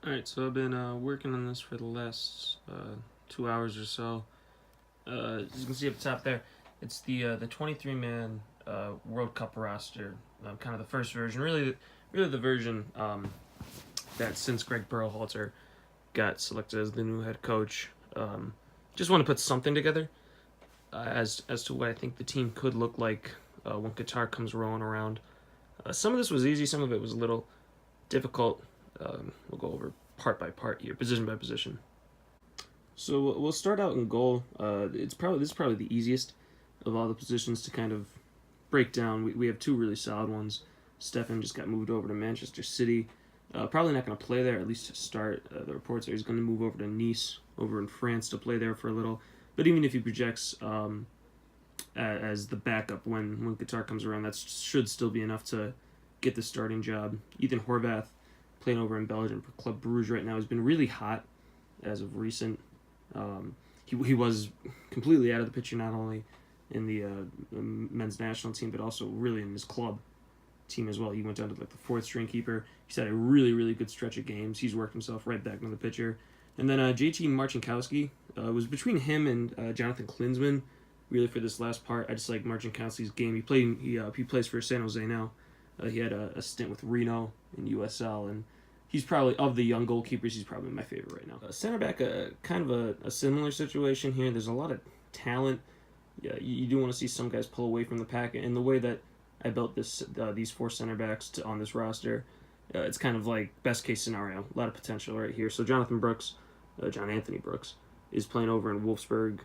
Alright, so I've been working on this for the last 2 hours or so. As you can see up top there, it's the 23-man World Cup roster, kind of the first version, really the version that since Greg Berhalter got selected as the new head coach. Just want to put something together as to what I think the team could look like when Qatar comes rolling around. Some of this was easy, some of it was a little difficult. We'll go over part by part here, position by position. So we'll start out in goal. This is probably the easiest of all the positions to kind of break down. We have two really solid ones. Stefan just got moved over to Manchester City. Probably not going to play there, at least to start. The reports are he's going to move over to Nice, over in France, to play there for a little. But even if he projects as the backup when Qatar comes around, that should still be enough to get the starting job. Ethan Horvath, playing over in Belgium for Club Bruges right now, has been really hot as of recent. He was completely out of the picture, not only in the men's national team, but also really in his club team as well. He went down to like the fourth string keeper. He's had a really good stretch of games. He's worked himself right back into the picture. And then JT Marcinkowski, was between him and Jonathan Klinsmann really for this last part. I just like Marcinkowski's game. He plays for San Jose now. He had a stint with Reno in USL, and he's probably, of the young goalkeepers, he's probably my favorite right now. Center back, kind of a similar situation here. There's a lot of talent. Yeah, you do want to see some guys pull away from the pack, and the way that I built these four center backs on this roster, it's kind of like best case scenario. A lot of potential right here. So John Anthony Brooks, is playing over in Wolfsburg,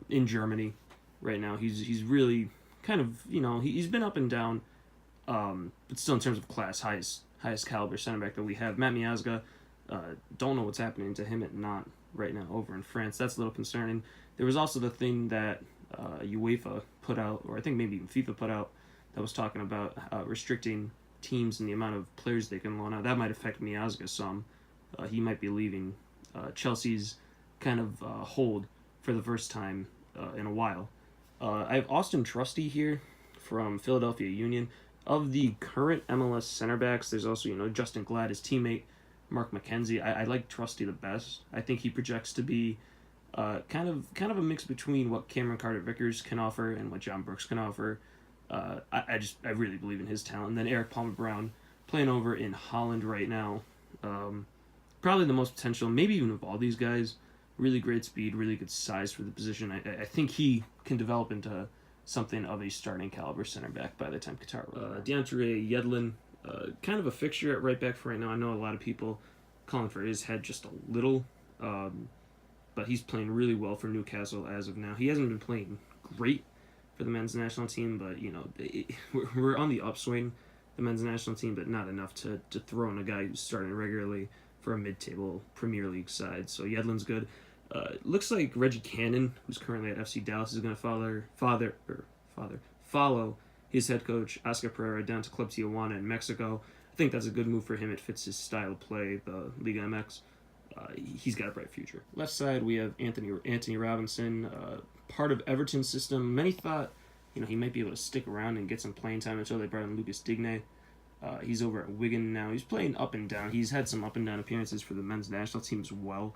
in Germany right now. He's really kind of, he's been up and down, but still in terms of class, highest caliber center back that we have. Matt Miazga, don't know what's happening to him at Nantes right now over in France. That's a little concerning. There was also the thing that UEFA put out, or I think maybe even FIFA put out, that was talking about restricting teams and the amount of players they can loan out. That might affect Miazga some. He might be leaving Chelsea's kind of hold for the first time in a while. I have Austin Trusty here from Philadelphia Union. Of the current MLS center backs, there's also, Justin Glad, his teammate, Mark McKenzie. I like Trusty the best. I think he projects to be kind of a mix between what Cameron Carter-Vickers can offer and what John Brooks can offer. I really believe in his talent. And then Eric Palmer-Brown, playing over in Holland right now. Probably the most potential, maybe even of all these guys. Really great speed, really good size for the position. I think he can develop into something of a starting caliber center back by the time Qatar rolls. DeAndre Yedlin, kind of a fixture at right back for right now. I know a lot of people calling for his head just a little, but he's playing really well for Newcastle as of now. He hasn't been playing great for the men's national team, but we're on the upswing, the men's national team, but not enough to throw in a guy who's starting regularly for a mid-table Premier League side. So Yedlin's good. Looks like Reggie Cannon, who's currently at FC Dallas, is going to follow his head coach Oscar Pereira down to Club Tijuana in Mexico. I think that's a good move for him. It fits his style of play, the Liga MX. He's got a bright future. Left side, we have Anthony Robinson, part of Everton's system. Many thought, he might be able to stick around and get some playing time until they brought in Lucas Digne. He's over at Wigan now. He's playing up and down. He's had some up and down appearances for the men's national team as well.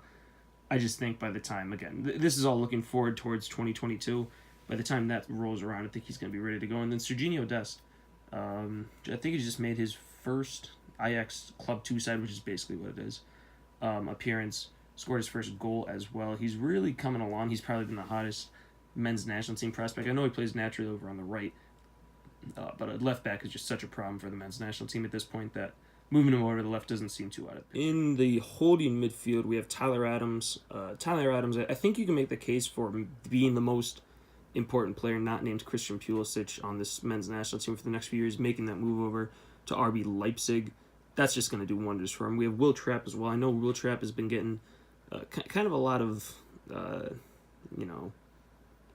I just think by the time, again, this is all looking forward towards 2022. By the time that rolls around, I think he's going to be ready to go. And then Serginho Dest, I think he just made his first Ajax Club 2 side, which is basically what it is, appearance. Scored his first goal as well. He's really coming along. He's probably been the hottest men's national team prospect. I know he plays naturally over on the right, but a left back is just such a problem for the men's national team at this point that moving him over to the left doesn't seem too out of it. In the holding midfield, we have Tyler Adams. I think you can make the case for being the most important player not named Christian Pulisic on this men's national team for the next few years, making that move over to RB Leipzig. That's just going to do wonders for him. We have Will Trapp as well. I know Will Trapp has been getting kind of a lot of,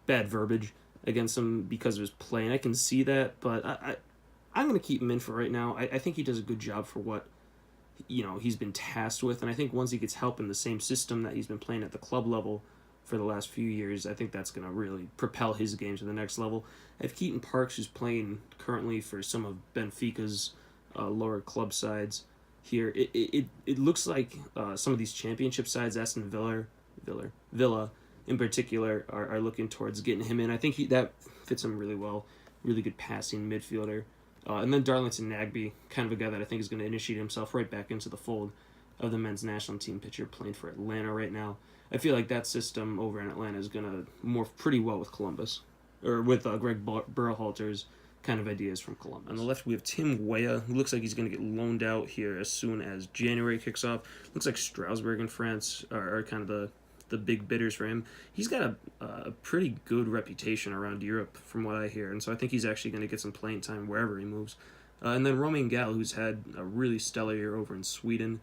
bad verbiage against him because of his play, and I can see that, but I'm going to keep him in for right now. I think he does a good job for what, he's been tasked with, and I think once he gets help in the same system that he's been playing at the club level for the last few years, I think that's going to really propel his game to the next level. I have Keaton Parks, who's playing currently for some of Benfica's lower club sides. here. It looks like some of these championship sides, Aston Villa in particular, are looking towards getting him in. I think that fits him really well. Really good passing midfielder. And then Darlington Nagbe, kind of a guy that I think is going to initiate himself right back into the fold of the men's national team pitcher, playing for Atlanta right now. I feel like that system over in Atlanta is going to morph pretty well with Columbus, or with Greg Berhalter's kind of ideas from Columbus. On the left, we have Tim Weah, who looks like he's going to get loaned out here as soon as January kicks off. Looks like Strasbourg and France are kind of the big bidders for him. He's got a pretty good reputation around Europe from what I hear, and so I think he's actually going to get some playing time wherever he moves. And then Romain Gall, who's had a really stellar year over in Sweden.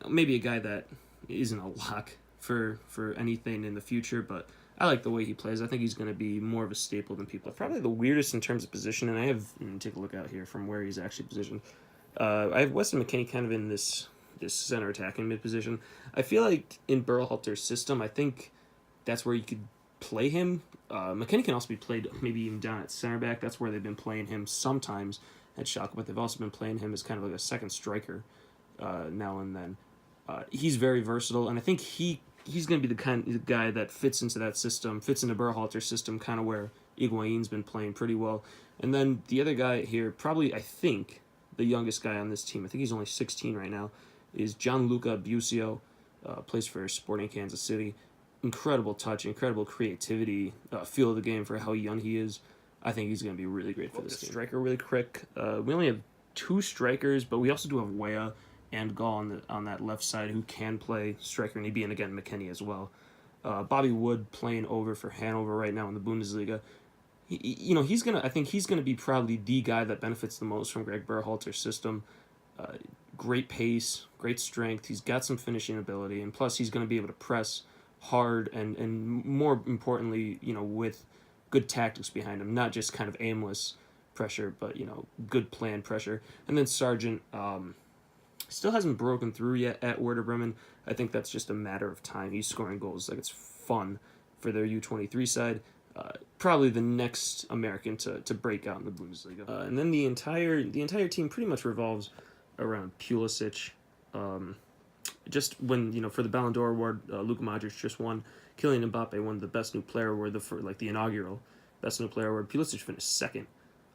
Maybe a guy that isn't a lock for anything in the future, but I like the way he plays. I think he's going to be more of a staple than people. Probably the weirdest in terms of position, and I have take a look out here from where he's actually positioned. I have Weston McKennie kind of in this center attacking mid position. I feel like in Berhalter's system, I think that's where you could play him. McKennie can also be played maybe even down at center back. That's where they've been playing him sometimes at Schalke, but they've also been playing him as kind of like a second striker now and then. He's very versatile, and I think he's going to be the guy that fits into that system, fits into Berhalter's system, kind of where Higuain's been playing pretty well. And then the other guy here, probably I think the youngest guy on this team, I think he's only 16 right now, is Gianluca Busio, plays for Sporting Kansas City. Incredible touch, incredible creativity, feel of the game for how young he is. I think he's going to be really great for this team. Striker really quick. We only have 2 strikers, but we also do have Weah and Gall on that left side who can play striker, and he'd be in again McKennie as well. Bobby Wood playing over for Hanover right now in the Bundesliga. I think he's gonna be probably the guy that benefits the most from Greg Berhalter's system. Great pace, great strength. He's got some finishing ability, and plus he's gonna be able to press hard and more importantly, with good tactics behind him, not just kind of aimless pressure, but good planned pressure. And then Sargent. Still hasn't broken through yet at Werder Bremen. I think that's just a matter of time. He's scoring goals like it's fun for their U23 side. Probably the next American to break out in the Bundesliga. And then the entire team pretty much revolves around Pulisic. Just when for the Ballon d'Or award, Luka Modric just won. Kylian Mbappe won the Best New Player award, the inaugural Best New Player award. Pulisic finished second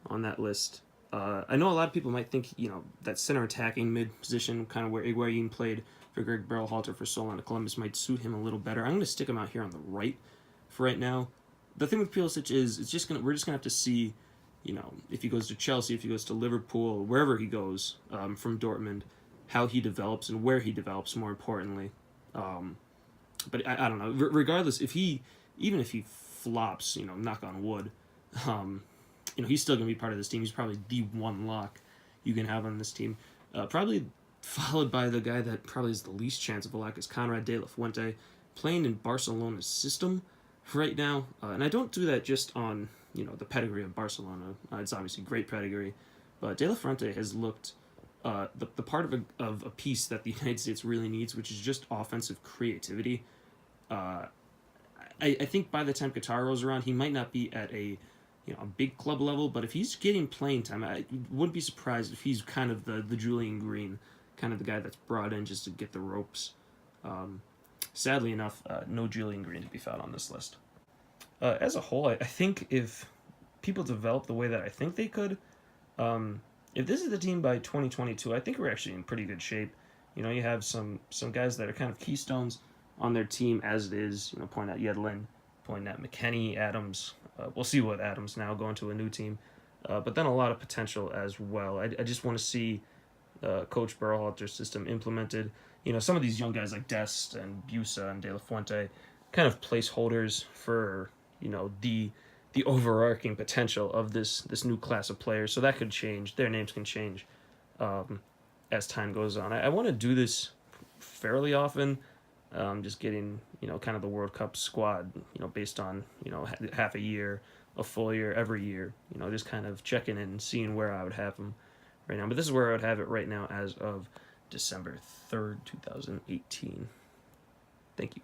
on that list. I know a lot of people might think, that center attacking mid position, kind of where Higuain played for Greg Berhalter for so long at Columbus, might suit him a little better. I'm going to stick him out here on the right for right now. The thing with Pulisic is we're just going to have to see, if he goes to Chelsea, if he goes to Liverpool, wherever he goes from Dortmund, how he develops and where he develops, more importantly. But I don't know. Regardless, even if he flops, knock on wood, he's still going to be part of this team. He's probably the one lock you can have on this team. Probably followed by the guy that probably has the least chance of a lock is Conrad De La Fuente, playing in Barcelona's system right now. And I don't do that just on, the pedigree of Barcelona. It's obviously great pedigree. But De La Fuente has looked the part of a piece that the United States really needs, which is just offensive creativity. I think by the time Qatar rolls around, he might not be at a big club level, but if he's getting playing time, I wouldn't be surprised if he's kind of the Julian Green, kind of the guy that's brought in just to get the ropes. Sadly enough, no Julian Green to be found on this list. As a whole, I think if people develop the way that I think they could, if this is the team by 2022, I think we're actually in pretty good shape. You have some guys that are kind of keystones on their team as it is, point out Yedlin, point out McKennie, Adams. We'll see what Adams now going to a new team. But then a lot of potential as well. I just want to see Coach Berhalter's system implemented. Some of these young guys like Dest and Busa and De La Fuente, kind of placeholders for, the overarching potential of this new class of players. So that could change. Their names can change as time goes on. I want to do this fairly often. Just getting, kind of the World Cup squad, based on, half a year, a full year, every year, just kind of checking in and seeing where I would have them right now. But this is where I would have it right now as of December 3rd, 2018. Thank you.